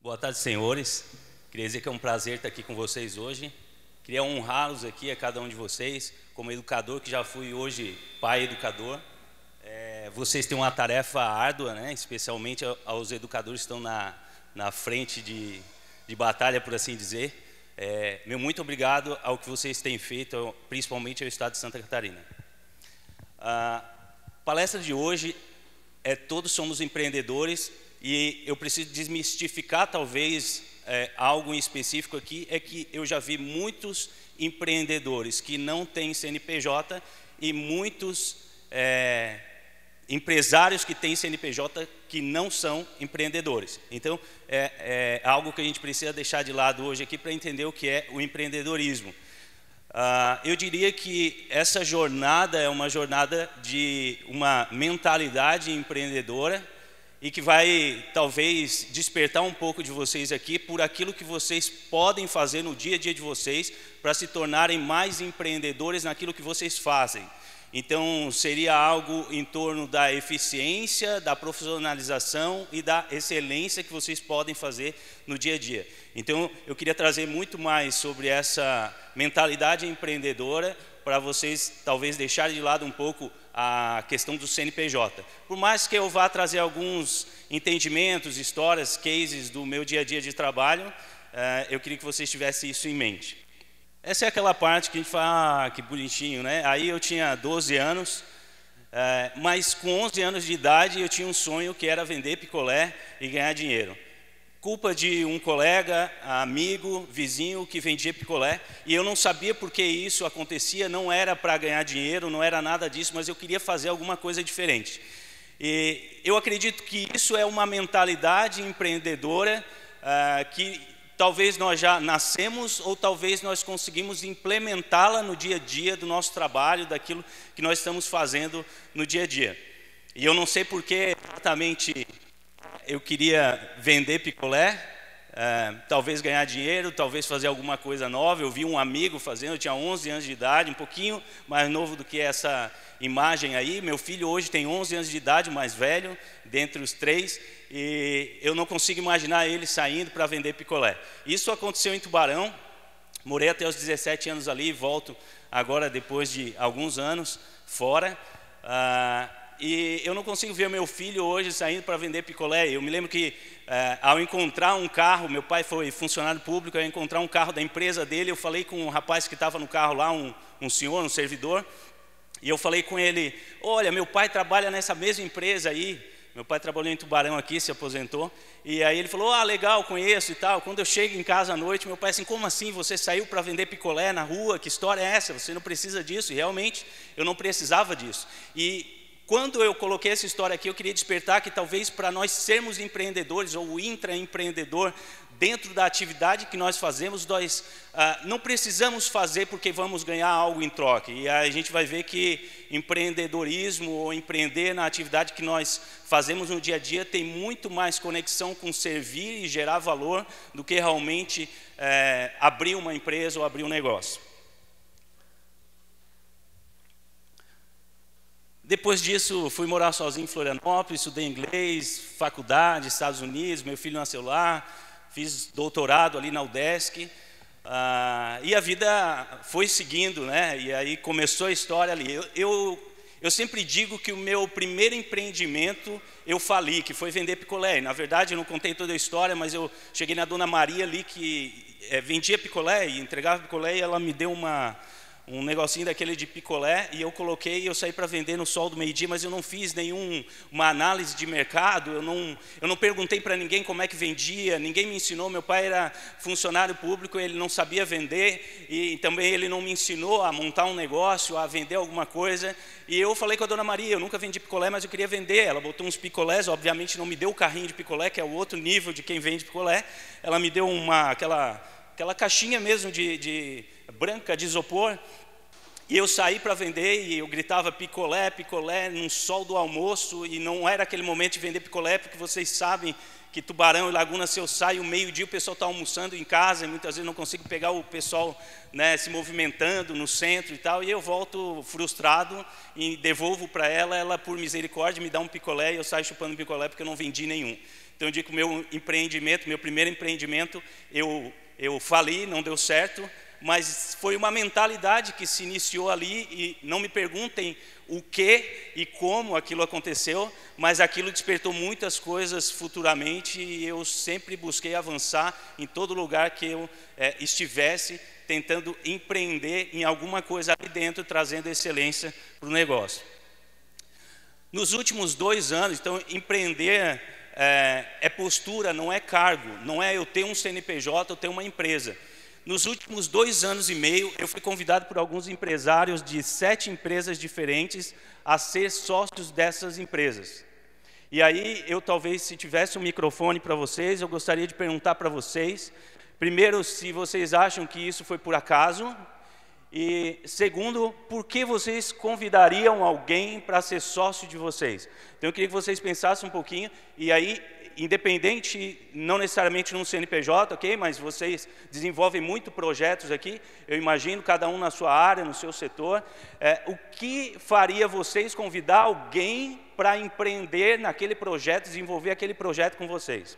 Boa tarde, senhores. Queria dizer que é um prazer estar aqui com vocês hoje. Queria honrá-los aqui, a cada um de vocês, como educador, que já fui hoje pai educador. Vocês têm uma tarefa árdua, né? Especialmente aos educadores que estão na frente de batalha, por assim dizer. Meu muito obrigado ao que vocês têm feito, principalmente ao Estado de Santa Catarina. A palestra de hoje é Todos Somos Empreendedores, e eu preciso desmistificar talvez algo em específico aqui, é que eu já vi muitos empreendedores que não têm CNPJ e muitos empresários que têm CNPJ que não são empreendedores. Então, é algo que a gente precisa deixar de lado hoje aqui para entender o que é o empreendedorismo. Eu diria que essa jornada é uma jornada de uma mentalidade empreendedora e que vai, talvez, despertar um pouco de vocês aqui por aquilo que vocês podem fazer no dia a dia de vocês para se tornarem mais empreendedores naquilo que vocês fazem. Então, seria algo em torno da eficiência, da profissionalização e da excelência que vocês podem fazer no dia a dia. Então, eu queria trazer muito mais sobre essa mentalidade empreendedora para vocês, talvez, deixarem de lado um pouco a questão do CNPJ. Por mais que eu vá trazer alguns entendimentos, histórias, cases do meu dia a dia de trabalho, eu queria que vocês tivessem isso em mente. Essa é aquela parte que a gente fala, que bonitinho, né? Aí eu tinha 12 anos, mas com 11 anos de idade eu tinha um sonho que era vender picolé e ganhar dinheiro. Culpa de um colega, amigo, vizinho que vendia picolé, e eu não sabia por que isso acontecia, não era para ganhar dinheiro, não era nada disso, mas eu queria fazer alguma coisa diferente. E eu acredito que isso é uma mentalidade empreendedora que talvez nós já nascemos ou talvez nós conseguimos implementá-la no dia a dia do nosso trabalho, daquilo que nós estamos fazendo no dia a dia. E eu não sei por que exatamente eu queria vender picolé, talvez ganhar dinheiro, talvez fazer alguma coisa nova. Eu vi um amigo fazendo, eu tinha 11 anos de idade, um pouquinho mais novo do que essa imagem aí. Meu filho hoje tem 11 anos de idade, mais velho, dentre os três, e eu não consigo imaginar ele saindo para vender picolé. Isso aconteceu em Tubarão, morei até os 17 anos ali, volto agora depois de alguns anos fora. E eu não consigo ver meu filho hoje saindo para vender picolé. Eu me lembro que ao encontrar um carro, meu pai foi funcionário público, ao encontrar um carro da empresa dele, eu falei com um rapaz que estava no carro lá, um senhor, um servidor, e eu falei com ele: olha, meu pai trabalha nessa mesma empresa aí. Meu pai trabalhou em Tubarão aqui, se aposentou. E aí ele falou: legal, conheço e tal. Quando eu chego em casa à noite, meu pai assim: como assim, você saiu para vender picolé na rua? Que história é essa? Você não precisa disso. E realmente, eu não precisava disso. E quando eu coloquei essa história aqui, eu queria despertar que talvez para nós sermos empreendedores ou intraempreendedor, dentro da atividade que nós fazemos, nós não precisamos fazer porque vamos ganhar algo em troca. E a gente vai ver que empreendedorismo ou empreender na atividade que nós fazemos no dia a dia tem muito mais conexão com servir e gerar valor do que realmente abrir uma empresa ou abrir um negócio. Depois disso, fui morar sozinho em Florianópolis, estudei inglês, faculdade, Estados Unidos, meu filho nasceu lá, fiz doutorado ali na UDESC, e a vida foi seguindo, né? E aí começou a história ali. Eu sempre digo que o meu primeiro empreendimento eu fali, que foi vender picolé. Na verdade, eu não contei toda a história, mas eu cheguei na Dona Maria ali, que vendia picolé e entregava picolé, e ela me deu um negocinho daquele de picolé, e eu coloquei e eu saí para vender no sol do meio-dia, mas eu não fiz uma análise de mercado, eu não perguntei para ninguém como é que vendia, ninguém me ensinou. Meu pai era funcionário público, ele não sabia vender, e também ele não me ensinou a montar um negócio, a vender alguma coisa. E eu falei com a Dona Maria: eu nunca vendi picolé, mas eu queria vender. Ela botou uns picolés, obviamente não me deu o carrinho de picolé, que é o outro nível de quem vende picolé. Ela me deu aquela caixinha mesmo de branca de isopor, e eu saí para vender, e eu gritava picolé, picolé, num sol do almoço, e não era aquele momento de vender picolé, porque vocês sabem que Tubarão e Laguna, se eu saio meio-dia, o pessoal está almoçando em casa, e muitas vezes não consigo pegar o pessoal, né, se movimentando no centro e tal, e eu volto frustrado e devolvo para ela, ela por misericórdia me dá um picolé, e eu saio chupando picolé porque eu não vendi nenhum. Então eu digo que o meu empreendimento, meu primeiro empreendimento, eu fali, não deu certo, mas foi uma mentalidade que se iniciou ali, e não me perguntem o que e como aquilo aconteceu, mas aquilo despertou muitas coisas futuramente, e eu sempre busquei avançar em todo lugar que eu estivesse, tentando empreender em alguma coisa ali dentro, trazendo excelência para o negócio. Nos últimos 2 anos, então, empreender é postura, não é cargo, não é eu ter um CNPJ, eu ter uma empresa. Nos últimos 2 anos e meio, eu fui convidado por alguns empresários de 7 empresas diferentes a ser sócios dessas empresas. E aí, eu talvez, se tivesse um microfone para vocês, eu gostaria de perguntar para vocês, primeiro, se vocês acham que isso foi por acaso, e segundo, por que vocês convidariam alguém para ser sócio de vocês? Então eu queria que vocês pensassem um pouquinho, e aí, independente, não necessariamente num CNPJ, ok? Mas vocês desenvolvem muito projetos aqui, eu imagino, cada um na sua área, no seu setor. O que faria vocês convidar alguém para empreender naquele projeto, desenvolver aquele projeto com vocês?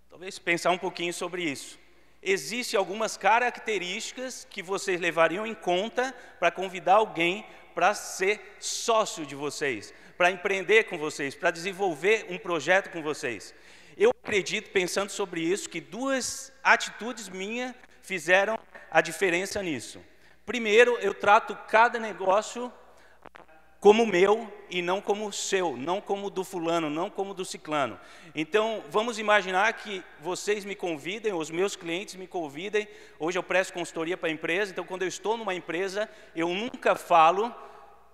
Talvez pensar um pouquinho sobre isso. Existem algumas características que vocês levariam em conta para convidar alguém para ser sócio de vocês, para empreender com vocês, para desenvolver um projeto com vocês. Eu acredito, pensando sobre isso, que 2 atitudes minhas fizeram a diferença nisso. Primeiro, eu trato cada negócio como meu e não como seu, não como do fulano, não como do ciclano. Então, vamos imaginar que vocês me convidem, os meus clientes me convidem. Hoje eu presto consultoria para a empresa, então quando eu estou numa empresa, eu nunca falo,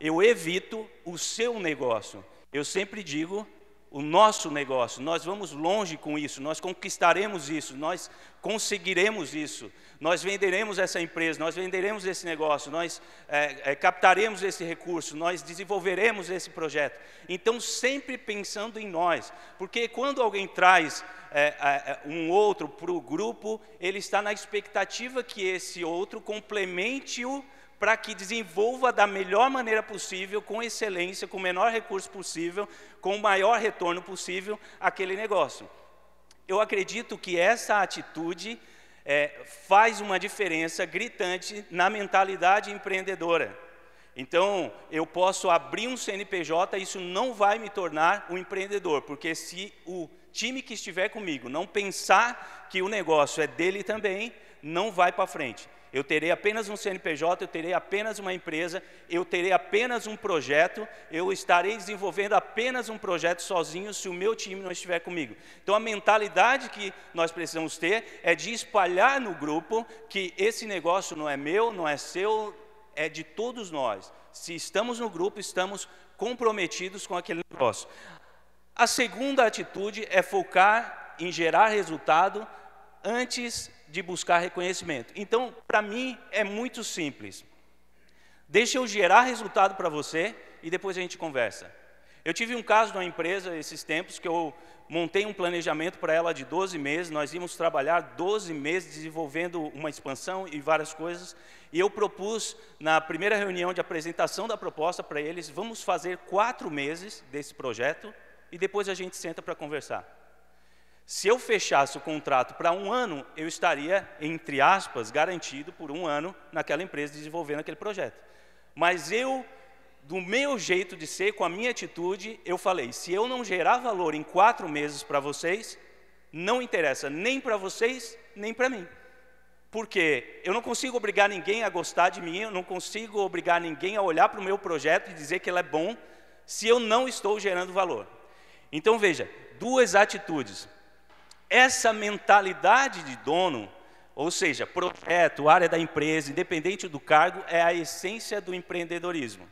eu evito o seu negócio. Eu sempre digo o nosso negócio. Nós vamos longe com isso, nós conquistaremos isso, nós conseguiremos isso. Nós venderemos essa empresa, nós venderemos esse negócio, nós captaremos esse recurso, nós desenvolveremos esse projeto. Então, sempre pensando em nós, porque quando alguém traz um outro para o grupo, ele está na expectativa que esse outro complemente-o para que desenvolva da melhor maneira possível, com excelência, com o menor recurso possível, com o maior retorno possível, aquele negócio. Eu acredito que essa atitude faz uma diferença gritante na mentalidade empreendedora. Então, eu posso abrir um CNPJ, isso não vai me tornar um empreendedor, porque se o time que estiver comigo não pensar que o negócio é dele também, não vai para frente. Eu terei apenas um CNPJ, eu terei apenas uma empresa, eu terei apenas um projeto, eu estarei desenvolvendo apenas um projeto sozinho se o meu time não estiver comigo. Então, a mentalidade que nós precisamos ter é de espalhar no grupo que esse negócio não é meu, não é seu, é de todos nós. Se estamos no grupo, estamos comprometidos com aquele negócio. A segunda atitude é focar em gerar resultado antes de buscar reconhecimento. Então, para mim, é muito simples. Deixa eu gerar resultado para você e depois a gente conversa. Eu tive um caso numa empresa esses tempos que eu montei um planejamento para ela de 12 meses, nós íamos trabalhar 12 meses desenvolvendo uma expansão e várias coisas, e eu propus, na primeira reunião de apresentação da proposta para eles, vamos fazer 4 meses desse projeto e depois a gente senta para conversar. Se eu fechasse o contrato para 1 ano, eu estaria, entre aspas, garantido por 1 ano naquela empresa desenvolvendo aquele projeto. Mas eu, do meu jeito de ser, com a minha atitude, eu falei, se eu não gerar valor em 4 meses para vocês, não interessa nem para vocês, nem para mim. Porque eu não consigo obrigar ninguém a gostar de mim, eu não consigo obrigar ninguém a olhar para o meu projeto e dizer que ele é bom, se eu não estou gerando valor. Então, veja, 2 atitudes. Essa mentalidade de dono, ou seja, projeto, área da empresa, independente do cargo, é a essência do empreendedorismo.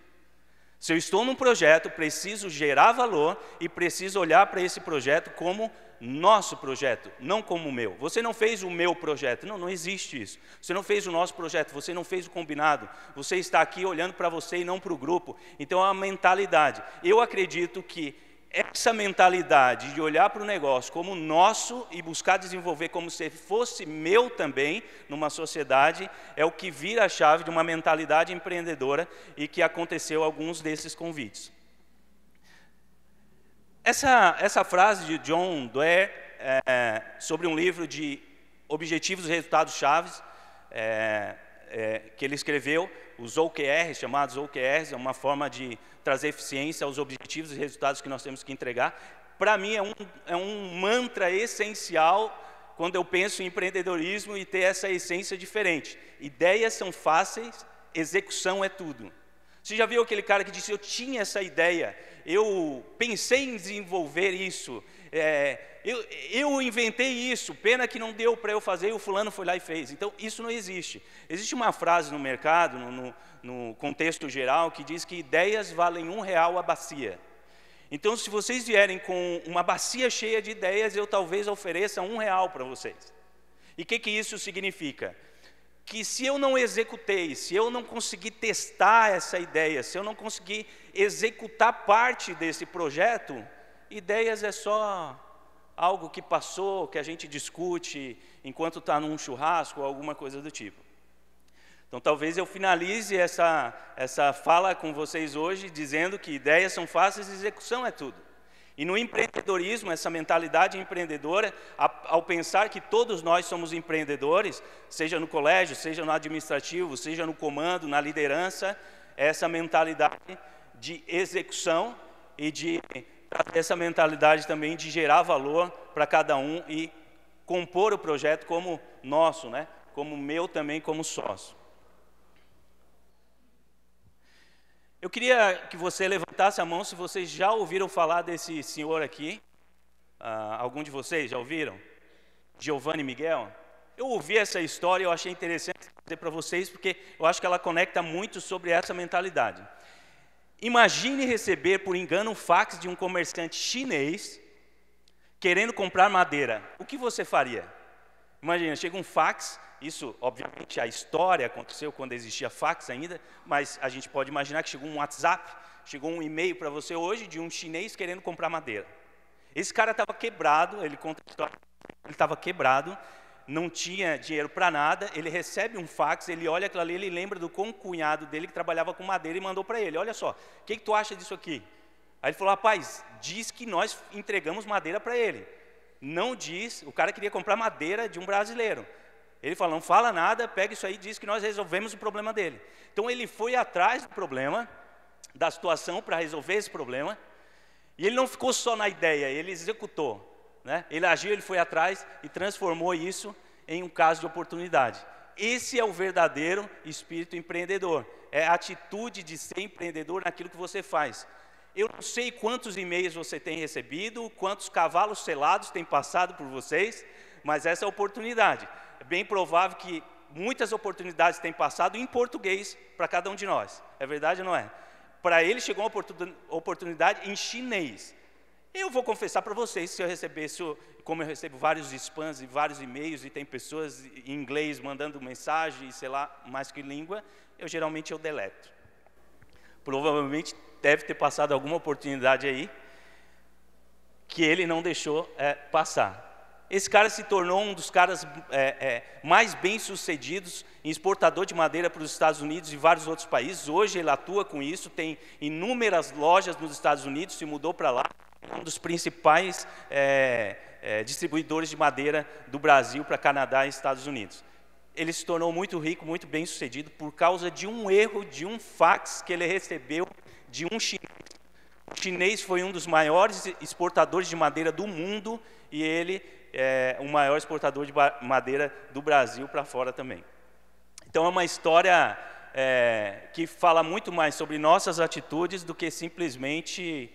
Se eu estou num projeto, preciso gerar valor e preciso olhar para esse projeto como nosso projeto, não como o meu. Você não fez o meu projeto, não existe isso. Você não fez o nosso projeto, você não fez o combinado. Você está aqui olhando para você e não para o grupo. Então, é uma mentalidade. Eu acredito que essa mentalidade de olhar para o negócio como nosso e buscar desenvolver como se fosse meu também, numa sociedade, é o que vira a chave de uma mentalidade empreendedora e que aconteceu alguns desses convites. Essa frase de John Doerr, sobre um livro de objetivos e resultados chaves, que ele escreveu, os OKRs, chamados OKRs, é uma forma de trazer eficiência aos objetivos e resultados que nós temos que entregar. Para mim é um mantra essencial quando eu penso em empreendedorismo e ter essa essência diferente. Ideias são fáceis, execução é tudo. Você já viu aquele cara que disse, eu tinha essa ideia, eu pensei em desenvolver isso, eu inventei isso, pena que não deu para eu fazer e o fulano foi lá e fez. Então, isso não existe. Existe uma frase no mercado, no contexto geral, que diz que ideias valem R$1 a bacia. Então, se vocês vierem com uma bacia cheia de ideias, eu talvez ofereça R$1 para vocês. E o que isso significa? Que se eu não executei, se eu não conseguir testar essa ideia, se eu não conseguir executar parte desse projeto, ideias é só algo que passou, que a gente discute enquanto está num churrasco ou alguma coisa do tipo. Então, talvez eu finalize essa fala com vocês hoje dizendo que ideias são fáceis e execução é tudo. E no empreendedorismo, essa mentalidade empreendedora, ao pensar que todos nós somos empreendedores, seja no colégio, seja no administrativo, seja no comando, na liderança, essa mentalidade de execução e essa mentalidade também de gerar valor para cada um e compor o projeto como nosso, né? Como meu também, como sócio. Eu queria que você levantasse a mão se vocês já ouviram falar desse senhor aqui. Algum de vocês já ouviram? Giovanni Miguel. Eu ouvi essa história e eu achei interessante dizer para vocês, porque eu acho que ela conecta muito sobre essa mentalidade. Imagine receber por engano um fax de um comerciante chinês querendo comprar madeira. O que você faria? Imagina, chega um fax. Isso, obviamente, a história aconteceu quando existia fax ainda, mas a gente pode imaginar que chegou um WhatsApp, chegou um e-mail para você hoje de um chinês querendo comprar madeira. Esse cara estava quebrado, ele conta a história, ele estava quebrado, não tinha dinheiro para nada, ele recebe um fax, ele olha aquilo ali, ele lembra do concunhado dele que trabalhava com madeira e mandou para ele, olha só, o que tu acha disso aqui? Aí ele falou, rapaz, diz que nós entregamos madeira para ele. Não diz, o cara queria comprar madeira de um brasileiro. Ele falou, não fala nada, pega isso aí e diz que nós resolvemos o problema dele. Então ele foi atrás do problema, da situação para resolver esse problema, e ele não ficou só na ideia, ele executou, né? Ele agiu, ele foi atrás e transformou isso em um caso de oportunidade. Esse é o verdadeiro espírito empreendedor, é a atitude de ser empreendedor naquilo que você faz. Eu não sei quantos e-mails você tem recebido, quantos cavalos selados têm passado por vocês, mas essa é a oportunidade. É bem provável que muitas oportunidades têm passado em português para cada um de nós. É verdade ou não é? Para ele chegou uma oportunidade em chinês. Eu vou confessar para vocês, se eu recebesse, como eu recebo vários spams e vários e-mails, e tem pessoas em inglês mandando mensagem, sei lá, mais que língua, eu deleto. Provavelmente deve ter passado alguma oportunidade aí que ele não deixou passar. Esse cara se tornou um dos caras mais bem-sucedidos em exportador de madeira para os Estados Unidos e vários outros países. Hoje ele atua com isso, tem inúmeras lojas nos Estados Unidos, se mudou para lá. É um dos principais distribuidores de madeira do Brasil para Canadá e Estados Unidos. Ele se tornou muito rico, muito bem-sucedido por causa de um erro, de um fax que ele recebeu de um chinês. O chinês foi um dos maiores exportadores de madeira do mundo e ele é o maior exportador de madeira do Brasil para fora também. Então é uma história que fala muito mais sobre nossas atitudes do que simplesmente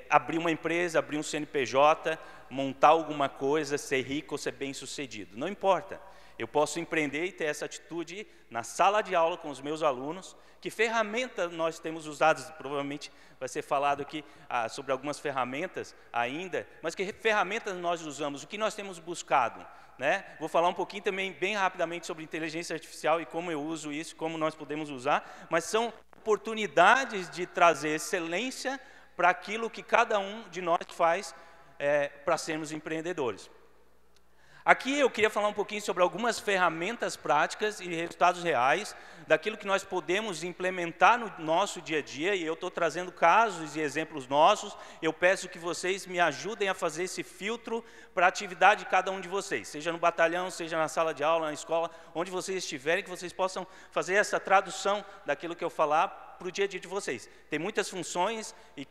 abrir uma empresa, abrir um CNPJ, montar alguma coisa, ser rico ou ser bem-sucedido. Não importa. Eu posso empreender e ter essa atitude na sala de aula com os meus alunos. Que ferramenta nós temos usado? Provavelmente vai ser falado aqui sobre algumas ferramentas ainda, mas que ferramentas nós usamos? O que nós temos buscado? Né? Vou falar um pouquinho também, bem rapidamente, sobre inteligência artificial e como eu uso isso, como nós podemos usar, mas são oportunidades de trazer excelência para aquilo que cada um de nós faz para sermos empreendedores. Aqui eu queria falar um pouquinho sobre algumas ferramentas práticas e resultados reais daquilo que nós podemos implementar no nosso dia a dia, e eu estou trazendo casos e exemplos nossos. Eu peço que vocês me ajudem a fazer esse filtro para a atividade de cada um de vocês, seja no batalhão, seja na sala de aula, na escola, onde vocês estiverem, que vocês possam fazer essa tradução daquilo que eu falar para o dia a dia de vocês. Tem muitas funções e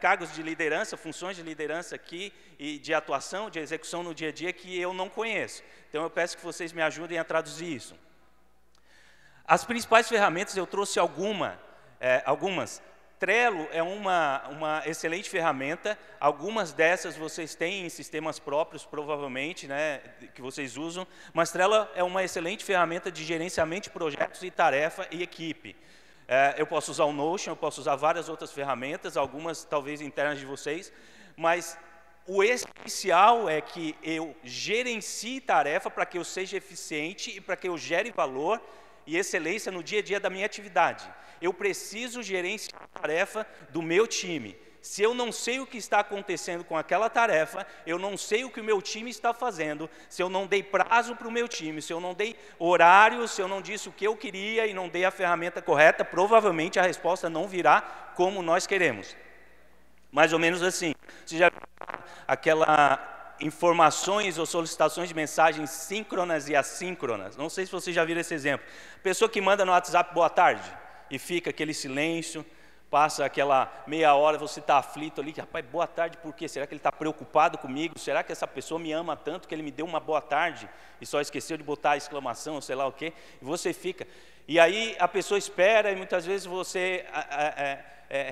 cargos de liderança, funções de liderança aqui e de atuação, de execução no dia a dia que eu não conheço. Então eu peço que vocês me ajudem a traduzir isso. As principais ferramentas eu trouxe algumas. Trello é uma excelente ferramenta. Algumas dessas vocês têm em sistemas próprios, provavelmente, né, que vocês usam. Mas Trello é uma excelente ferramenta de gerenciamento de projetos e tarefa e equipe. Eu posso usar o Notion, eu posso usar várias outras ferramentas, algumas talvez internas de vocês, mas o essencial é que eu gerencie tarefa para que eu seja eficiente e para que eu gere valor e excelência no dia a dia da minha atividade. Eu preciso gerenciar a tarefa do meu time. Se eu não sei o que está acontecendo com aquela tarefa, eu não sei o que o meu time está fazendo, se eu não dei prazo para o meu time, se eu não dei horário, se eu não disse o que eu queria e não dei a ferramenta correta, provavelmente a resposta não virá como nós queremos. Mais ou menos assim. Você já viu aquela informações ou solicitações de mensagens síncronas e assíncronas? Não sei se vocês já viram esse exemplo. Pessoa que manda no WhatsApp boa tarde e fica aquele silêncio, passa aquela meia hora, você está aflito ali, rapaz, boa tarde, por quê? Será que ele está preocupado comigo? Será que essa pessoa me ama tanto que ele me deu uma boa tarde e só esqueceu de botar a exclamação, ou sei lá o quê? E você fica. E aí a pessoa espera e muitas vezes você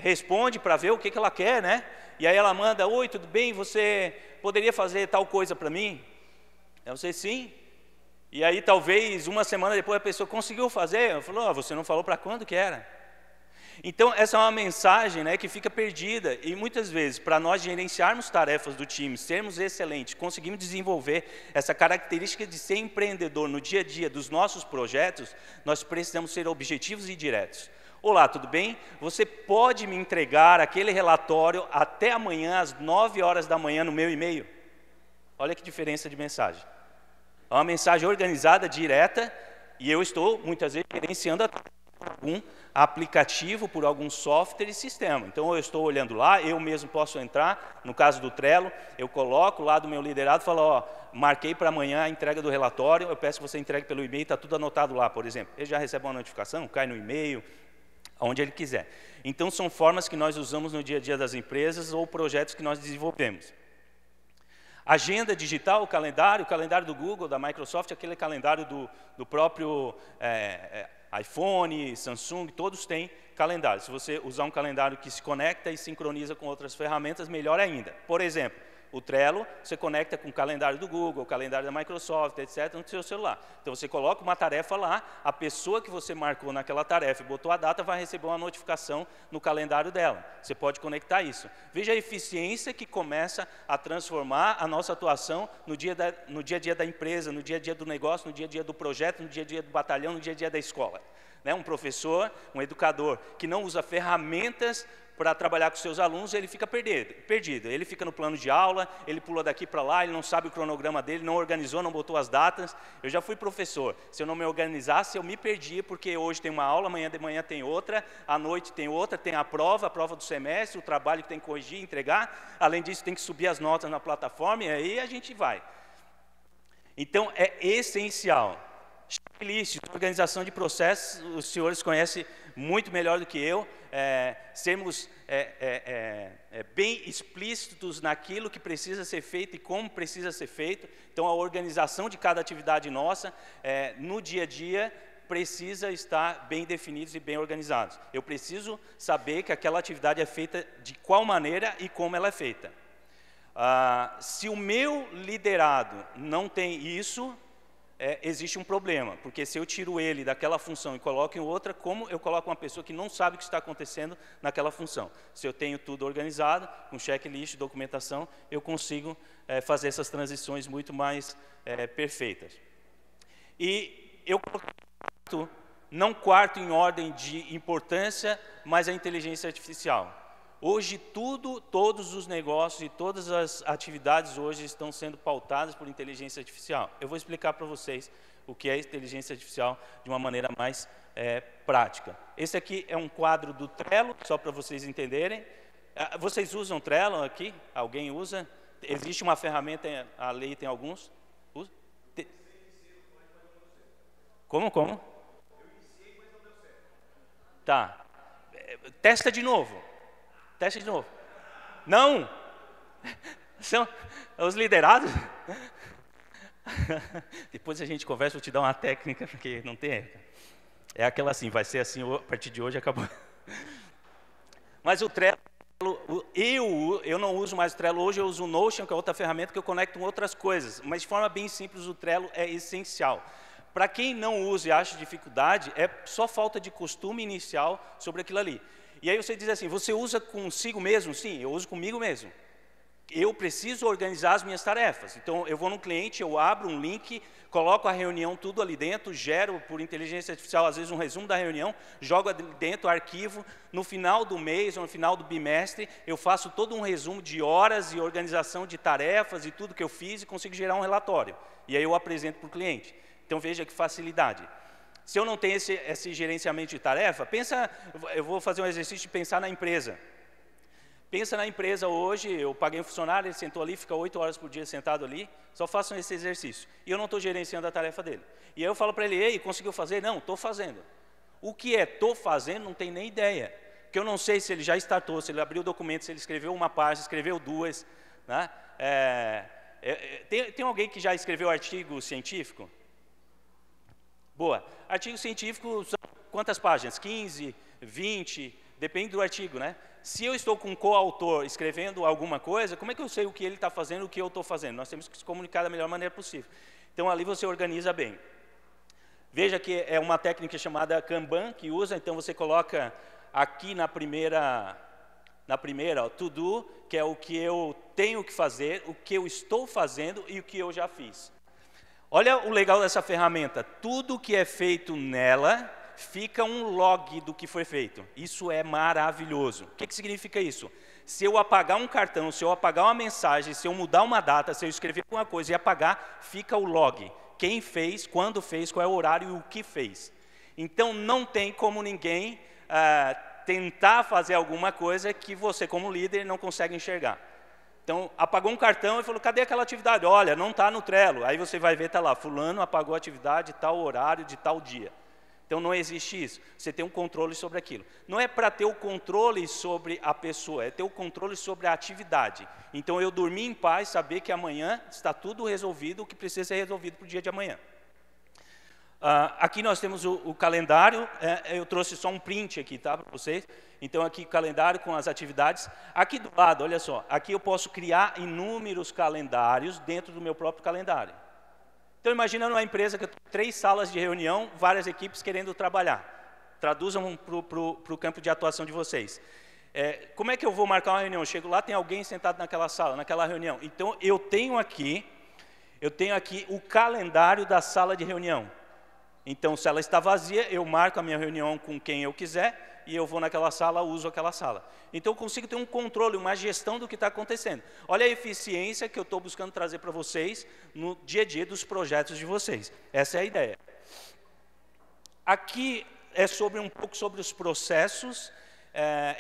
responde para ver o que ela quer, né? E aí ela manda, oi, tudo bem? Você poderia fazer tal coisa para mim? Eu sei, sim. E aí talvez uma semana depois a pessoa conseguiu fazer, eu falo, você não falou para quando que era? Então, essa é uma mensagem, né, que fica perdida, e muitas vezes, para nós gerenciarmos tarefas do time, sermos excelentes, conseguimos desenvolver essa característica de ser empreendedor no dia a dia dos nossos projetos, nós precisamos ser objetivos e diretos. Olá, tudo bem? Você pode me entregar aquele relatório até amanhã, às 9 horas da manhã, no meu e-mail? Olha que diferença de mensagem. É uma mensagem organizada, direta, e eu estou, muitas vezes, gerenciando algum aplicativo, por algum software e sistema. Então, eu estou olhando lá, eu mesmo posso entrar, no caso do Trello, eu coloco lá do meu liderado, falo, marquei para amanhã a entrega do relatório, eu peço que você entregue pelo e-mail, está tudo anotado lá, por exemplo. Ele já recebe uma notificação, cai no e-mail, onde ele quiser. Então, são formas que nós usamos no dia a dia das empresas ou projetos que nós desenvolvemos. Agenda digital, o calendário do Google, da Microsoft, aquele calendário do próprio iPhone, Samsung, todos têm calendário. Se você usar um calendário que se conecta e sincroniza com outras ferramentas, melhor ainda. Por exemplo, o Trello, você conecta com o calendário do Google, o calendário da Microsoft, etc., no seu celular. Então, você coloca uma tarefa lá, a pessoa que você marcou naquela tarefa e botou a data vai receber uma notificação no calendário dela. Você pode conectar isso. Veja a eficiência que começa a transformar a nossa atuação no dia a dia da empresa, no dia a dia do negócio, no dia a dia do projeto, no dia a dia do batalhão, no dia a dia da escola. Né? Um professor, um educador que não usa ferramentas para trabalhar com seus alunos, ele fica perdido. Ele fica no plano de aula, ele pula daqui para lá, ele não sabe o cronograma dele, não organizou, não botou as datas. Eu já fui professor. Se eu não me organizasse, eu me perdia, porque hoje tem uma aula, amanhã de manhã tem outra, à noite tem outra, tem a prova do semestre, o trabalho que tem que corrigir, entregar. Além disso, tem que subir as notas na plataforma e aí a gente vai. Então, é essencial. Checklist, organização de processos, os senhores conhecem muito melhor do que eu, sermos bem explícitos naquilo que precisa ser feito e como precisa ser feito. Então, a organização de cada atividade nossa, no dia a dia, precisa estar bem definidos e bem organizados. Eu preciso saber que aquela atividade é feita de qual maneira e como ela é feita. Se o meu liderado não tem isso, existe um problema, porque se eu tiro ele daquela função e coloco em outra, como eu coloco uma pessoa que não sabe o que está acontecendo naquela função? Se eu tenho tudo organizado, com checklist, documentação, eu consigo fazer essas transições muito mais perfeitas. E eu não quarto em ordem de importância, mas a inteligência artificial. Hoje todos os negócios e todas as atividades hoje estão sendo pautadas por inteligência artificial. Eu vou explicar para vocês o que é inteligência artificial de uma maneira mais prática. Esse aqui é um quadro do Trello, só para vocês entenderem. Vocês usam Trello aqui? Alguém usa? Existe uma ferramenta, a lei tem alguns? Usa? Como? Tá. Testa de novo. Testa de novo. Não! São os liderados. Depois a gente conversa, vou te dar uma técnica, porque não tem. É aquela assim, vai ser assim, a partir de hoje acabou. Mas o Trello, eu não uso mais o Trello hoje, eu uso o Notion, que é outra ferramenta que eu conecto com outras coisas. Mas de forma bem simples, o Trello é essencial. Para quem não usa e acha dificuldade, é só falta de costume inicial sobre aquilo ali. E aí você diz assim, você usa consigo mesmo? Sim, eu uso comigo mesmo. Eu preciso organizar as minhas tarefas. Então, eu vou no cliente, eu abro um link, coloco a reunião tudo ali dentro, gero por inteligência artificial, às vezes, um resumo da reunião, jogo ali dentro o arquivo. No final do mês ou no final do bimestre, eu faço todo um resumo de horas e organização de tarefas e tudo que eu fiz e consigo gerar um relatório. E aí eu apresento para o cliente. Então, veja que facilidade. Se eu não tenho esse gerenciamento de tarefa, eu vou fazer um exercício de pensar na empresa. Pensa na empresa hoje, eu paguei um funcionário, ele sentou ali, fica 8 horas por dia sentado ali, só façam esse exercício. E eu não estou gerenciando a tarefa dele. E aí eu falo para ele, ei, conseguiu fazer? Não, estou fazendo. O que é estou fazendo, não tem nem ideia. Porque eu não sei se ele já startou, se ele abriu o documento, se ele escreveu uma página, escreveu duas. Né? Tem alguém que já escreveu artigo científico? Boa. Artigo científico são quantas páginas? 15, 20, depende do artigo, né? Se eu estou com um coautor escrevendo alguma coisa, como é que eu sei o que ele está fazendo e o que eu estou fazendo? Nós temos que se comunicar da melhor maneira possível. Então, ali você organiza bem. Veja que é uma técnica chamada Kanban que usa, então você coloca aqui na primeira to do, que é o que eu tenho que fazer, o que eu estou fazendo e o que eu já fiz. Olha o legal dessa ferramenta, tudo que é feito nela fica um log do que foi feito. Isso é maravilhoso. O que significa isso? Se eu apagar um cartão, se eu apagar uma mensagem, se eu mudar uma data, se eu escrever alguma coisa e apagar, fica o log. Quem fez, quando fez, qual é o horário e o que fez. Então, não tem como ninguém tentar fazer alguma coisa que você, como líder, não consegue enxergar. Então, apagou um cartão e falou, cadê aquela atividade? Olha, não está no Trello. Aí você vai ver, está lá, fulano apagou a atividade de tal horário, de tal dia. Então, não existe isso. Você tem um controle sobre aquilo. Não é para ter o controle sobre a pessoa, é ter o controle sobre a atividade. Então, eu dormir em paz, saber que amanhã está tudo resolvido, o que precisa ser resolvido para o dia de amanhã. Aqui nós temos o calendário, eu trouxe só um print aqui, tá, para vocês. Então, aqui o calendário com as atividades. Aqui do lado, olha só, aqui eu posso criar inúmeros calendários dentro do meu próprio calendário. Então, imagina numa empresa que eu tenho 3 salas de reunião, várias equipes querendo trabalhar. Traduzam para o campo de atuação de vocês. Como é que eu vou marcar uma reunião? Eu chego lá, tem alguém sentado naquela sala, naquela reunião. Então, eu tenho aqui o calendário da sala de reunião. Então, se ela está vazia, eu marco a minha reunião com quem eu quiser e eu vou naquela sala, uso aquela sala. Então, eu consigo ter um controle, uma gestão do que está acontecendo. Olha a eficiência que eu estou buscando trazer para vocês no dia a dia dos projetos de vocês. Essa é a ideia. Aqui é um pouco sobre os processos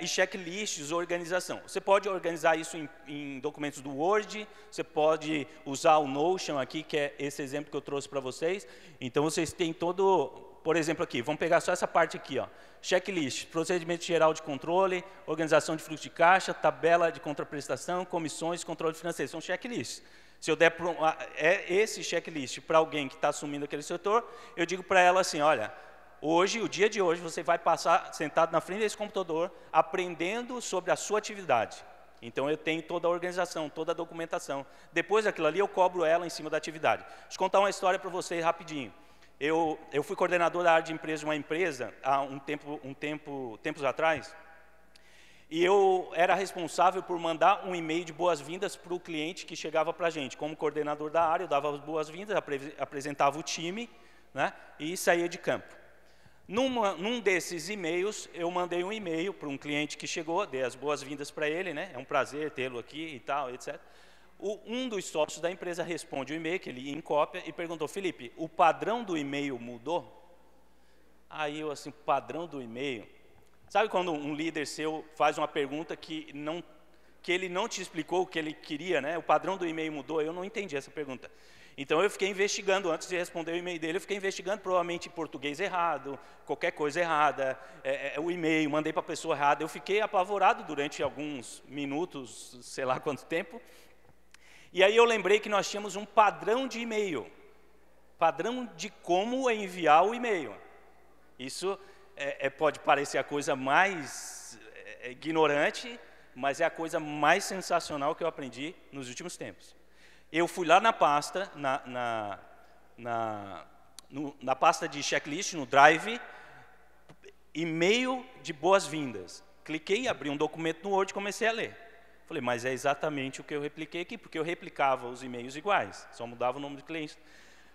e checklists, organização. Você pode organizar isso em documentos do Word, você pode usar o Notion aqui, que é esse exemplo que eu trouxe para vocês. Então, vocês têm todo, por exemplo, aqui, vamos pegar só essa parte aqui, ó, checklist, procedimento geral de controle, organização de fluxo de caixa, tabela de contraprestação, comissões, controle financeiro, são checklists. Se eu der esse checklist para alguém que está assumindo aquele setor, eu digo para ela assim, olha, hoje, o dia de hoje, você vai passar sentado na frente desse computador, aprendendo sobre a sua atividade. Então, eu tenho toda a organização, toda a documentação. Depois daquilo ali, eu cobro ela em cima da atividade. Deixa eu contar uma história para vocês rapidinho. Eu fui coordenador da área de empresa de uma empresa há tempos atrás, e eu era responsável por mandar um e-mail de boas-vindas para o cliente que chegava para a gente. Como coordenador da área, eu dava as boas-vindas, apresentava o time, né, e saía de campo. Num desses e-mails, eu mandei um e-mail para um cliente que chegou, dei as boas-vindas para ele, né? É um prazer tê-lo aqui e tal, etc. Um dos sócios da empresa responde o e-mail, que ele ia em cópia, e perguntou: Felipe, o padrão do e-mail mudou? Aí eu assim, padrão do e-mail? Sabe quando um líder seu faz uma pergunta que ele não te explicou o que ele queria, né? O padrão do e-mail mudou? Eu não entendi essa pergunta. Então eu fiquei investigando, antes de responder o e-mail dele, eu fiquei investigando, provavelmente em português errado, qualquer coisa errada, o e-mail, mandei para a pessoa errada. Eu fiquei apavorado durante alguns minutos, sei lá quanto tempo. E aí eu lembrei que nós tínhamos um padrão de e-mail, padrão de como enviar o e-mail. Isso pode parecer a coisa mais ignorante, mas é a coisa mais sensacional que eu aprendi nos últimos tempos. Eu fui lá na pasta, na pasta de checklist, no Drive, e-mail de boas-vindas. Cliquei, abri um documento no Word e comecei a ler. Falei, mas é exatamente o que eu repliquei aqui, porque eu replicava os e-mails iguais, só mudava o nome do cliente.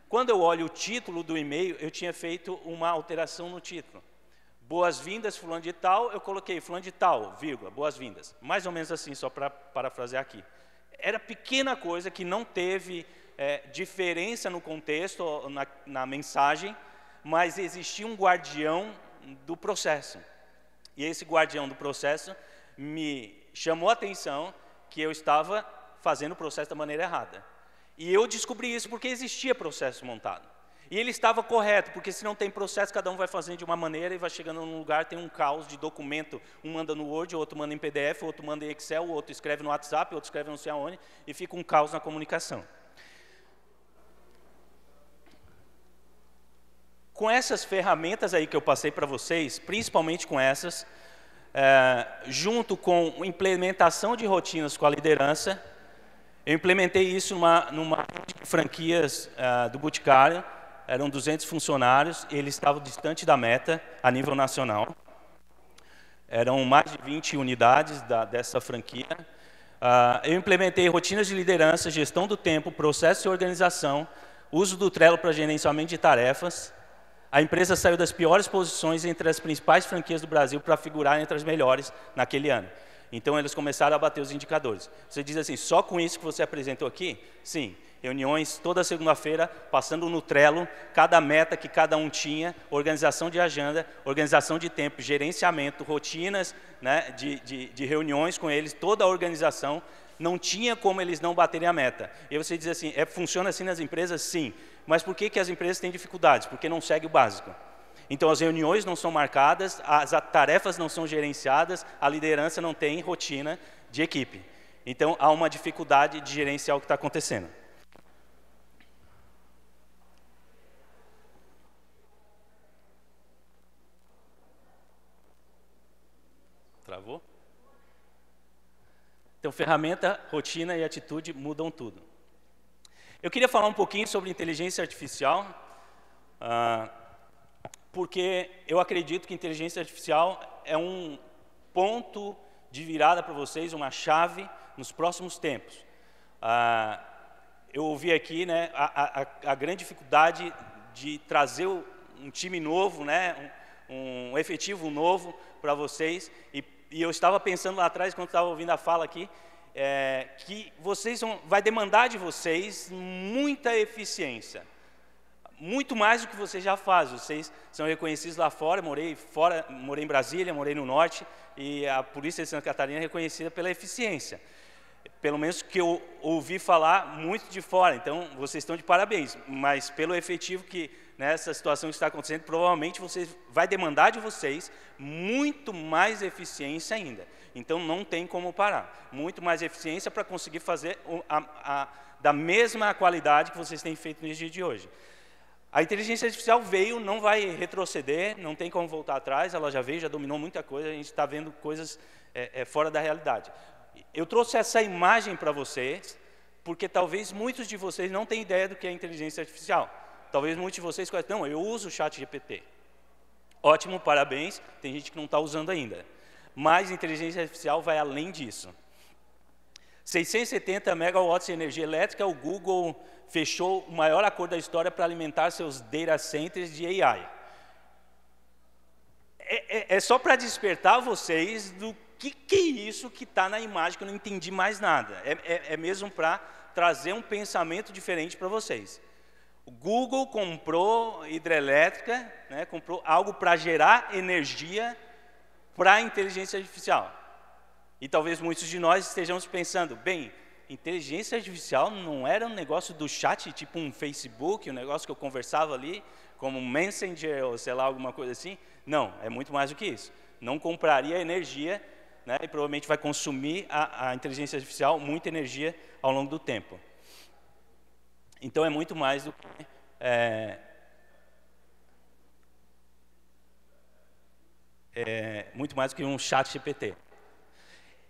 Quando eu olho o título do e-mail, eu tinha feito uma alteração no título. Boas-vindas, fulano de tal, eu coloquei fulano de tal, vírgula, boas-vindas. Mais ou menos assim, só para parafrasear aqui. Era pequena coisa que não teve diferença no contexto, na mensagem, mas existia um guardião do processo. E esse guardião do processo me chamou a atenção que eu estava fazendo o processo da maneira errada. E eu descobri isso porque existia processo montado. E ele estava correto, porque se não tem processo, cada um vai fazendo de uma maneira e vai chegando num lugar, tem um caos de documento, um manda no Word, o outro manda em PDF, o outro manda em Excel, o outro escreve no WhatsApp, o outro escreve não sei aonde, e fica um caos na comunicação. Com essas ferramentas aí que eu passei para vocês, principalmente com essas, junto com implementação de rotinas com a liderança, eu implementei isso numa franquias do Boticário. Eram 200 funcionários, eles estavam distante da meta a nível nacional. Eram mais de 20 unidades dessa franquia. Eu implementei rotinas de liderança, gestão do tempo, processo de organização, uso do Trello para gerenciamento de tarefas. A empresa saiu das piores posições entre as principais franquias do Brasil para figurar entre as melhores naquele ano. Então, eles começaram a bater os indicadores. Você diz assim, só com isso que você apresentou aqui? Sim. Reuniões toda segunda-feira, passando no Trello, cada meta que cada um tinha, organização de agenda, organização de tempo, gerenciamento, rotinas, né, de reuniões com eles, toda a organização, não tinha como eles não baterem a meta. E você diz assim, funciona assim nas empresas? Sim. Mas por que as empresas têm dificuldades? Porque não segue o básico. Então, as reuniões não são marcadas, as tarefas não são gerenciadas, a liderança não tem rotina de equipe. Então, há uma dificuldade de gerenciar o que está acontecendo. Travou? Então, ferramenta, rotina e atitude mudam tudo. Eu queria falar um pouquinho sobre inteligência artificial, porque eu acredito que inteligência artificial é um ponto de virada para vocês, uma chave nos próximos tempos. Eu ouvi aqui, né, a grande dificuldade de trazer um time novo, né, um efetivo novo para vocês, e eu estava pensando lá atrás, quando estava ouvindo a fala aqui, que vai demandar de vocês muita eficiência, muito mais do que vocês já fazem. Vocês são reconhecidos lá fora, morei em Brasília, morei no Norte, e a Polícia de Santa Catarina é reconhecida pela eficiência. Pelo menos que eu ouvi falar muito de fora, então vocês estão de parabéns, mas pelo efetivo que nessa situação que está acontecendo, provavelmente vai demandar de vocês muito mais eficiência ainda. Então não tem como parar, muito mais eficiência para conseguir fazer da mesma qualidade que vocês têm feito no dia de hoje. A inteligência artificial veio, não vai retroceder, não tem como voltar atrás, ela já veio, já dominou muita coisa, a gente está vendo coisas fora da realidade. Eu trouxe essa imagem para vocês, porque talvez muitos de vocês não tenham ideia do que é inteligência artificial. Talvez muitos de vocês conheçam, não, eu uso o ChatGPT. Ótimo, parabéns, tem gente que não está usando ainda. Mas inteligência artificial vai além disso. 670 megawatts de energia elétrica, o Google fechou o maior acordo da história para alimentar seus data centers de AI. é só para despertar vocês do que é isso que está na imagem, que eu não entendi mais nada. É mesmo para trazer um pensamento diferente para vocês. O Google comprou hidrelétrica, né, comprou algo para gerar energia para a inteligência artificial. E talvez muitos de nós estejamos pensando, bem, inteligência artificial não era um negócio do chat, tipo um Facebook, um negócio que eu conversava ali, como um Messenger ou sei lá, alguma coisa assim. Não, é muito mais do que isso. Não compraria energia, né, e provavelmente vai consumir a inteligência artificial muita energia ao longo do tempo. Então é muito mais do que muito mais do que um chat GPT.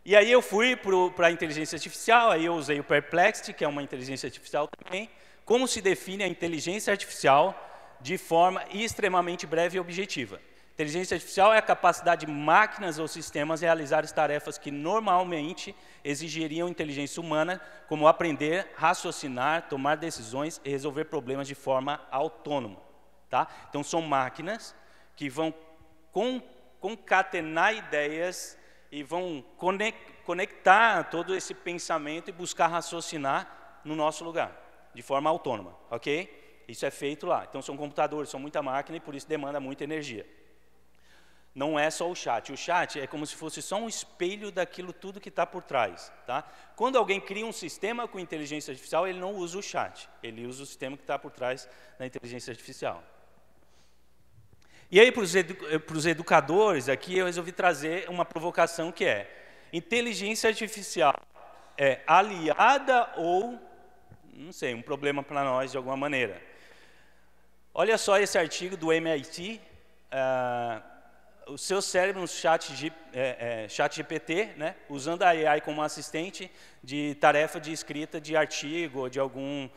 E aí eu fui para a inteligência artificial, aí eu usei o Perplexity, que é uma inteligência artificial também. Como se define a inteligência artificial de forma extremamente breve e objetiva? Inteligência artificial é a capacidade de máquinas ou sistemas realizar tarefas que normalmente exigiriam inteligência humana, como aprender, raciocinar, tomar decisões e resolver problemas de forma autônoma. Tá? Então, são máquinas que vão concatenar ideias e vão conectar todo esse pensamento e buscar raciocinar no nosso lugar, de forma autônoma, ok? Isso é feito lá. Então, são computadores, são muita máquina e por isso demanda muita energia. Não é só o chat. O chat é como se fosse só um espelho daquilo tudo que está por trás. Tá? Quando alguém cria um sistema com inteligência artificial, ele não usa o chat. Ele usa o sistema que está por trás da inteligência artificial. E aí, para os educadores, aqui eu resolvi trazer uma provocação que é: inteligência artificial é aliada ou, não sei, um problema para nós de alguma maneira? Olha só esse artigo do MIT, o seu cérebro no chat GPT, né, usando a AI como assistente de tarefa de escrita de artigo ou de alguma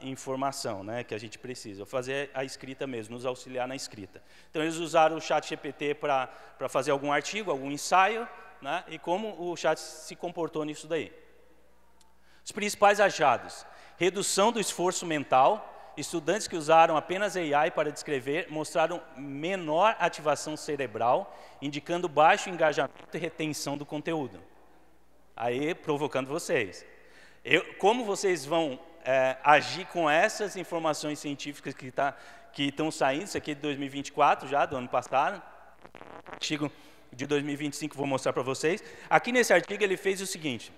informação, né, que a gente precisa. Fazer a escrita mesmo, nos auxiliar na escrita. Então, eles usaram o chat GPT para fazer algum artigo, algum ensaio, né, e como o chat se comportou nisso daí. Os principais achados: redução do esforço mental. Estudantes que usaram apenas AI para descrever mostraram menor ativação cerebral, indicando baixo engajamento e retenção do conteúdo. Aí, provocando vocês. Como vocês vão agir com essas informações científicas que estão saindo? Isso aqui é de 2024 já, do ano passado. Artigo de 2025 vou mostrar para vocês. Aqui nesse artigo ele fez o seguinte: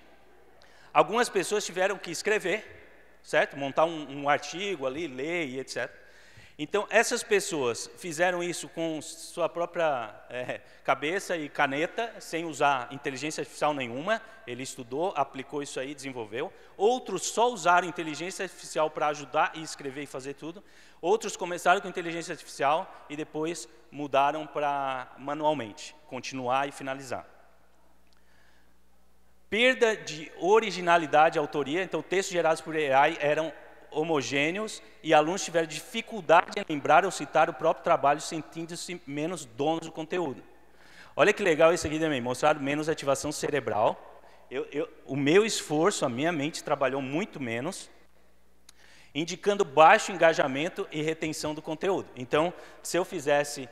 algumas pessoas tiveram que escrever, certo? Montar um artigo ali, ler e etc. Então, essas pessoas fizeram isso com sua própria cabeça e caneta, sem usar inteligência artificial nenhuma. Ele estudou, aplicou isso aí, desenvolveu. Outros só usaram inteligência artificial para ajudar e escrever e fazer tudo. Outros começaram com inteligência artificial e depois mudaram para manualmente, continuar e finalizar. Perda de originalidade e autoria. Então, textos gerados por AI eram homogêneos e alunos tiveram dificuldade em lembrar ou citar o próprio trabalho, sentindo-se menos donos do conteúdo. Olha que legal isso aqui também, mostraram menos ativação cerebral. O meu esforço, a minha mente trabalhou muito menos, indicando baixo engajamento e retenção do conteúdo. Então, se eu fizesse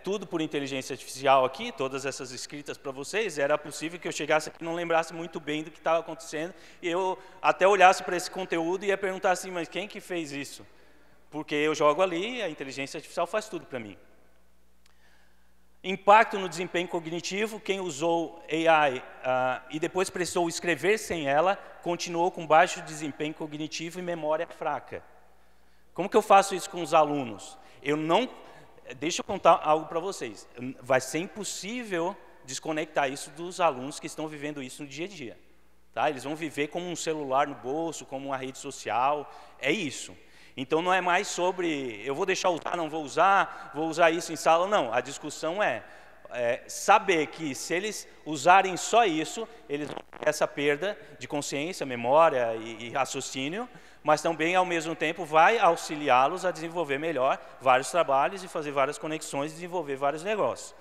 tudo por inteligência artificial aqui, todas essas escritas para vocês, era possível que eu chegasse aqui e não lembrasse muito bem do que estava acontecendo, e eu até olhasse para esse conteúdo e ia perguntar assim, mas quem que fez isso? Porque eu jogo ali, a inteligência artificial faz tudo para mim. Impacto no desempenho cognitivo: quem usou AI e depois precisou escrever sem ela, continuou com baixo desempenho cognitivo e memória fraca. Como que eu faço isso com os alunos? Deixa eu contar algo para vocês. Vai ser impossível desconectar isso dos alunos que estão vivendo isso no dia a dia. Tá? Eles vão viver como um celular no bolso, como uma rede social, é isso. Então, não é mais sobre, eu vou deixar usar, não vou usar isso em sala, não. A discussão é saber que se eles usarem só isso, eles vão ter essa perda de consciência, memória e raciocínio, mas também, ao mesmo tempo, vai auxiliá-los a desenvolver melhor vários trabalhos e fazer várias conexões e desenvolver vários negócios.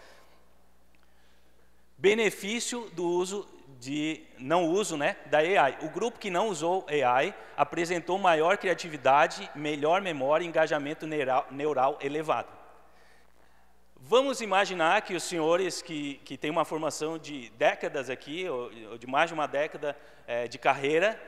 Benefício do uso da AI. O grupo que não usou AI apresentou maior criatividade, melhor memória e engajamento neural elevado. Vamos imaginar que os senhores que têm uma formação de décadas aqui, ou de mais de uma década de carreira,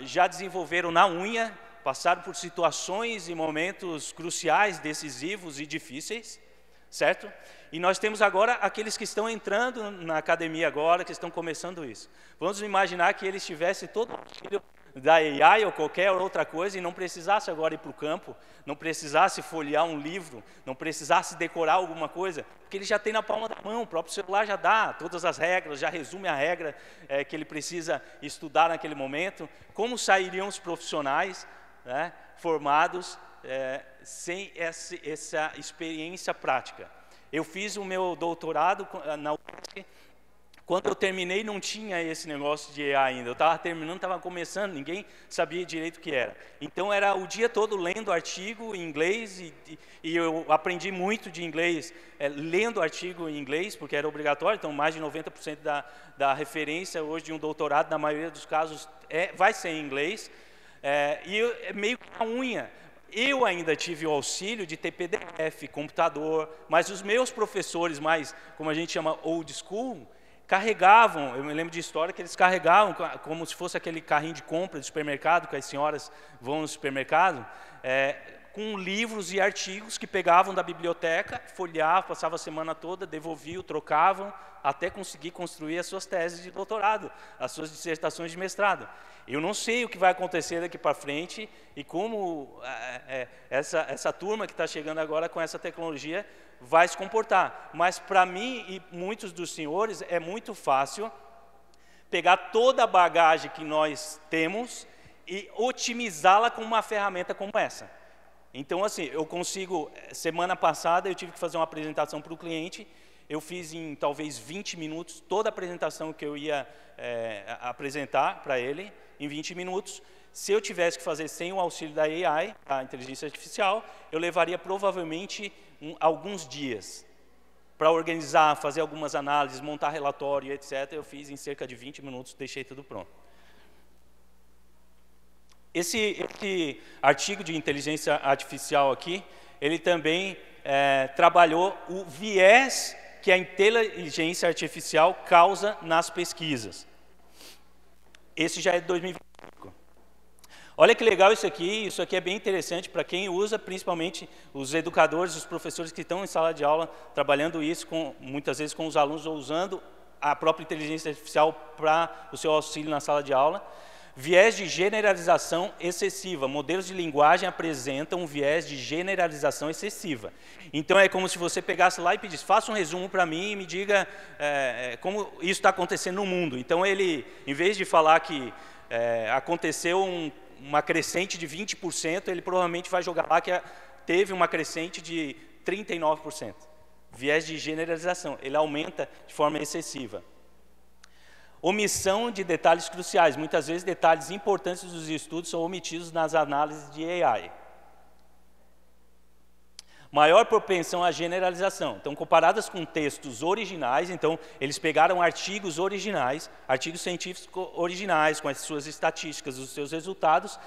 já desenvolveram na unha, passaram por situações e momentos cruciais, decisivos e difíceis, certo? E nós temos agora aqueles que estão entrando na academia agora, que estão começando isso. Vamos imaginar que eles tivessem todo o auxílio da AI ou qualquer outra coisa e não precisasse agora ir para o campo, não precisasse folhear um livro, não precisasse decorar alguma coisa, porque ele já tem na palma da mão, o próprio celular já dá todas as regras, já resume a regra que ele precisa estudar naquele momento. Como sairiam os profissionais, né, formados sem essa experiência prática? Eu fiz o meu doutorado na UFSC. Quando eu terminei, não tinha esse negócio de AI ainda. Eu estava terminando, estava começando, ninguém sabia direito o que era. Então, era o dia todo lendo artigo em inglês, e eu aprendi muito de inglês lendo artigo em inglês, porque era obrigatório. Então, mais de 90% da referência hoje de um doutorado, na maioria dos casos, vai ser em inglês. E meio que na unha. Eu ainda tive o auxílio de ter PDF, computador, mas os meus professores mais, como a gente chama, old school, carregavam, eu me lembro de história que eles carregavam como se fosse aquele carrinho de compra do supermercado, que as senhoras vão no supermercado, com livros e artigos que pegavam da biblioteca, folheavam, passavam a semana toda, devolviam, trocavam, até conseguir construir as suas teses de doutorado, as suas dissertações de mestrado. Eu não sei o que vai acontecer daqui para frente e como essa turma que está chegando agora com essa tecnologia vai se comportar. Mas para mim e muitos dos senhores é muito fácil pegar toda a bagagem que nós temos e otimizá-la com uma ferramenta como essa. Então, assim, eu consigo... Semana passada eu tive que fazer uma apresentação para o cliente. Eu fiz em talvez 20 minutos toda a apresentação que eu ia apresentar para ele, em 20 minutos. Se eu tivesse que fazer sem o auxílio da AI, a inteligência artificial, eu levaria provavelmente alguns dias para organizar, fazer algumas análises, montar relatório, etc. Eu fiz em cerca de 20 minutos, deixei tudo pronto. Esse artigo de inteligência artificial aqui, ele também trabalhou o viés que a inteligência artificial causa nas pesquisas. Esse já é de 2025. Olha que legal isso aqui é bem interessante para quem usa, principalmente os educadores, os professores que estão em sala de aula, trabalhando isso muitas vezes com os alunos, ou usando a própria inteligência artificial para o seu auxílio na sala de aula. Viés de generalização excessiva. Modelos de linguagem apresentam um viés de generalização excessiva. Então, é como se você pegasse lá e pedisse, faça um resumo para mim e me diga como isso está acontecendo no mundo. Então, ele, em vez de falar que aconteceu uma crescente de 20%, ele provavelmente vai jogar lá que teve uma crescente de 39%. Viés de generalização. Ele aumenta de forma excessiva. Omissão de detalhes cruciais. Muitas vezes, detalhes importantes dos estudos são omitidos nas análises de AI. Maior propensão à generalização. Então, comparadas com textos originais, então, eles pegaram artigos originais, artigos científicos originais, com as suas estatísticas, os seus resultados.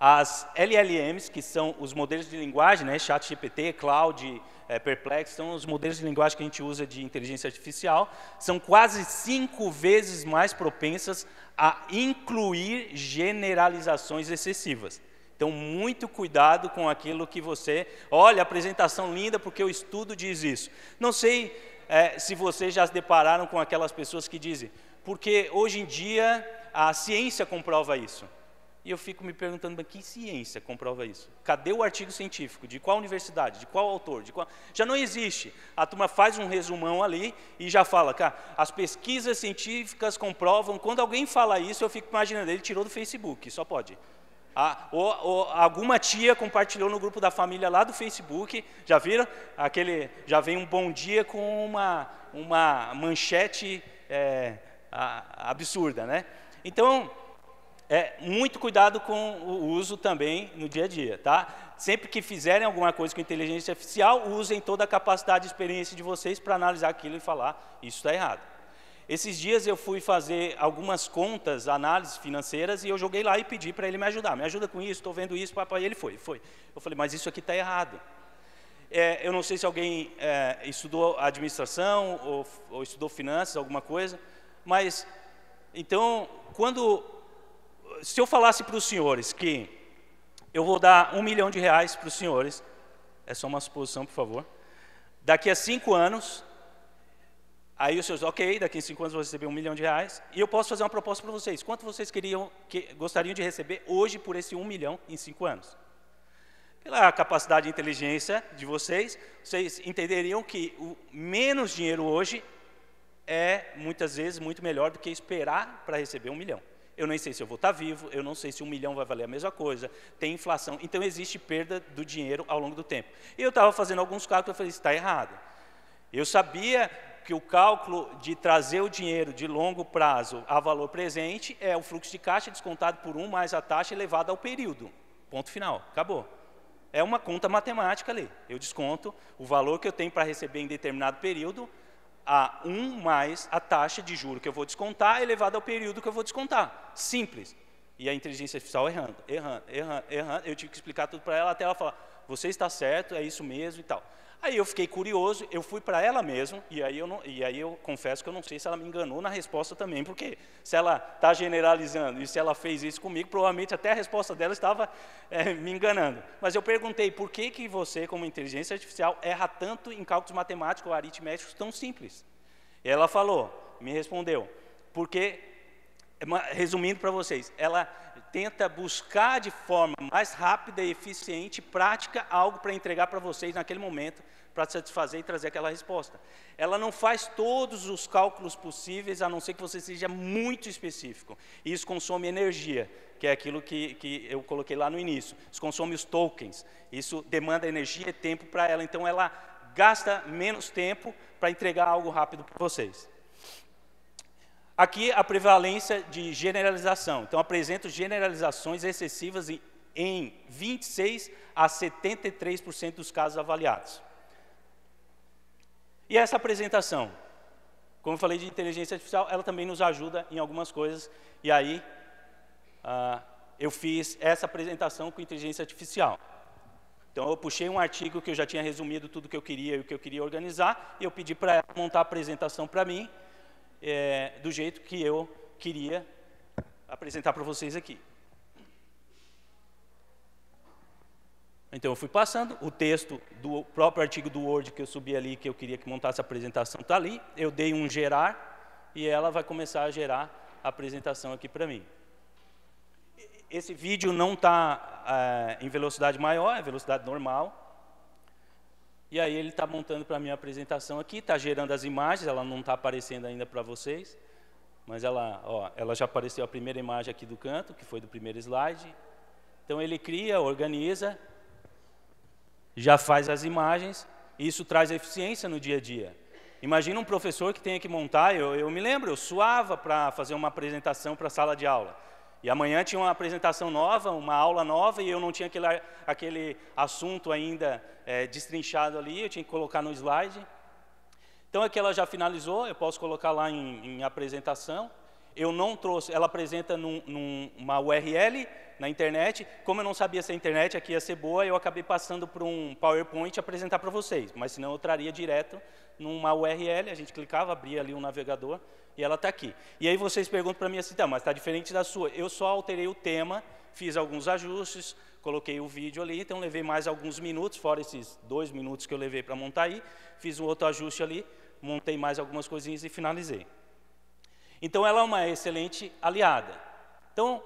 As LLMs, que são os modelos de linguagem, né, ChatGPT, Claude, Perplex, são os modelos de linguagem que a gente usa de inteligência artificial, são quase 5 vezes mais propensas a incluir generalizações excessivas. Então, muito cuidado com aquilo que você... Olha, apresentação linda porque o estudo diz isso. Não sei se vocês já se depararam com aquelas pessoas que dizem, porque hoje em dia a ciência comprova isso. E eu fico me perguntando, mas que ciência comprova isso? Cadê o artigo científico? De qual universidade? De qual autor? Já não existe. A turma faz um resumão ali e já fala, cara, as pesquisas científicas comprovam. Quando alguém fala isso, eu fico imaginando, ele tirou do Facebook, só pode. Ou alguma tia compartilhou no grupo da família lá do Facebook, já viram? Já vem um bom dia com uma manchete absurda, né? Então... muito cuidado com o uso também no dia a dia, tá? Sempre que fizerem alguma coisa com inteligência artificial, usem toda a capacidade e experiência de vocês para analisar aquilo e falar, isso está errado. Esses dias eu fui fazer algumas contas, análises financeiras, e eu joguei lá e pedi para ele me ajudar. Me ajuda com isso, estou vendo isso, papai, e ele foi. Eu falei, mas isso aqui está errado. Eu não sei se alguém estudou administração ou estudou finanças, alguma coisa, mas, então, se eu falasse para os senhores que eu vou dar R$1 milhão para os senhores, é só uma suposição, por favor, daqui a 5 anos, aí os senhores, ok, daqui a 5 anos eu vou receber R$1 milhão, e eu posso fazer uma proposta para vocês. Quanto vocês gostariam de receber hoje por esse R$1 milhão em 5 anos? Pela capacidade de inteligência de vocês entenderiam que o menos dinheiro hoje é, muitas vezes, muito melhor do que esperar para receber R$1 milhão. Eu nem sei se eu vou estar vivo, eu não sei se R$1 milhão vai valer a mesma coisa, tem inflação, então existe perda do dinheiro ao longo do tempo. E eu estava fazendo alguns cálculos, eu falei, isso está errado. Eu sabia que o cálculo de trazer o dinheiro de longo prazo a valor presente é o fluxo de caixa descontado por 1 mais a taxa elevada ao período. Ponto final, acabou. É uma conta matemática ali. Eu desconto o valor que eu tenho para receber em determinado período a 1 mais a taxa de juro que eu vou descontar elevada ao período que eu vou descontar. Simples. E a inteligência artificial errando. Eu tive que explicar tudo para ela até ela falar, você está certo, é isso mesmo e tal. Aí eu fiquei curioso, eu fui para ela mesmo, e aí eu confesso que eu não sei se ela me enganou na resposta também, porque se ela está generalizando e se ela fez isso comigo, provavelmente até a resposta dela estava me enganando. Mas eu perguntei, por que você, como inteligência artificial, erra tanto em cálculos matemáticos ou aritméticos tão simples? E ela me respondeu, porque, resumindo para vocês, ela tenta buscar de forma mais rápida, eficiente, prática, algo para entregar para vocês naquele momento, para satisfazer e trazer aquela resposta. Ela não faz todos os cálculos possíveis, a não ser que você seja muito específico. E isso consome energia, que é aquilo que eu coloquei lá no início. Isso consome os tokens. Isso demanda energia e tempo para ela. Então, ela gasta menos tempo para entregar algo rápido para vocês. Aqui a prevalência de generalização. Então, apresento generalizações excessivas em 26% a 73% dos casos avaliados. E essa apresentação, como eu falei de inteligência artificial, ela também nos ajuda em algumas coisas. E aí, eu fiz essa apresentação com inteligência artificial. Então, eu puxei um artigo que eu já tinha resumido tudo o que eu queria e o que eu queria organizar, e eu pedi para ela montar a apresentação para mim, do jeito que eu queria apresentar para vocês aqui. Então, eu fui passando, o texto do próprio artigo do Word que eu subi ali, que eu queria que montasse a apresentação, está ali. Eu dei um gerar e ela vai começar a gerar a apresentação aqui para mim. Esse vídeo não está em velocidade maior, é velocidade normal. E aí ele está montando para a minha apresentação aqui, está gerando as imagens, ela não está aparecendo ainda para vocês, mas ela já apareceu a primeira imagem aqui do canto, que foi do primeiro slide. Então ele cria, organiza, já faz as imagens, e isso traz eficiência no dia a dia. Imagina um professor que tenha que montar, eu me lembro, eu suava para fazer uma apresentação para a sala de aula. E amanhã tinha uma apresentação nova, uma aula nova, e eu não tinha aquele assunto ainda destrinchado ali, eu tinha que colocar no slide. Então aqui ela já finalizou, eu posso colocar lá em apresentação. Eu não trouxe, ela apresenta numa URL na internet. Como eu não sabia se a internet aqui ia ser boa, eu acabei passando por um PowerPoint e apresentar para vocês. Mas senão eu traria direto numa URL, a gente clicava, abria ali um navegador e ela está aqui. E aí vocês perguntam para mim assim, tá, mas está diferente da sua. Eu só alterei o tema, fiz alguns ajustes, coloquei o vídeo ali, então levei mais alguns minutos, fora esses 2 minutos que eu levei para montar aí, fiz um outro ajuste ali, montei mais algumas coisinhas e finalizei. Então, ela é uma excelente aliada. Então,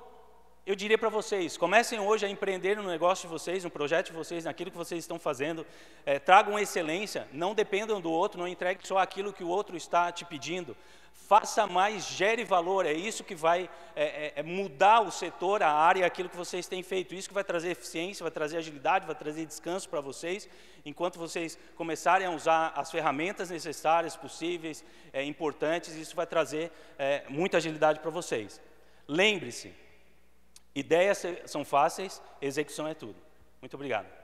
eu diria para vocês, comecem hoje a empreender no negócio de vocês, no projeto de vocês, naquilo que vocês estão fazendo. Tragam excelência, não dependam do outro, não entreguem só aquilo que o outro está te pedindo. Faça mais, gere valor, é isso que vai mudar o setor, a área, aquilo que vocês têm feito. Isso que vai trazer eficiência, vai trazer agilidade, vai trazer descanso para vocês, enquanto vocês começarem a usar as ferramentas necessárias, possíveis, importantes, isso vai trazer muita agilidade para vocês. Lembre-se, ideias são fáceis, execução é tudo. Muito obrigado.